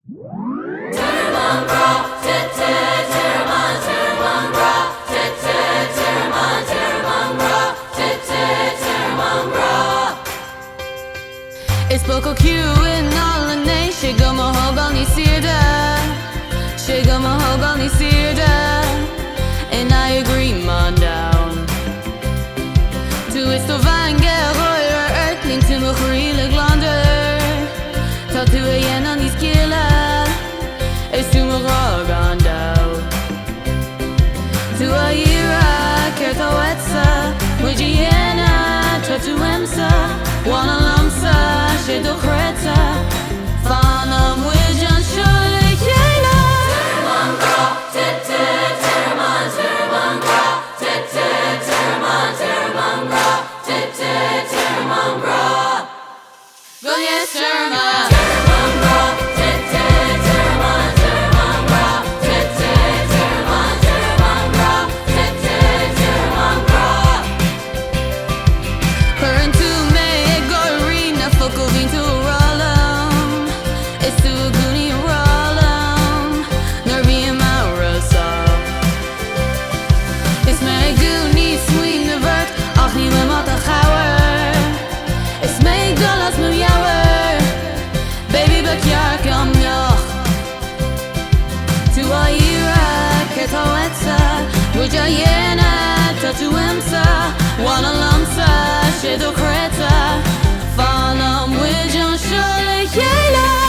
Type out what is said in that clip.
It's poco cute in all the name. Shiga mahogol ni sirda, shiga mahogol ni sirda, and I agree, man down. Tu is to vanger roer erkling to me grile glander. Tatu yen an die skilla, is to me rogan down. Tu a ira kerta wetsa, mujiena tatu emsa, wanna lamsa, shido kreta, fanam wijan shule kela. Jayena tatu emsa, wanna lamsa, shido kreta, fanam wijan shule yela.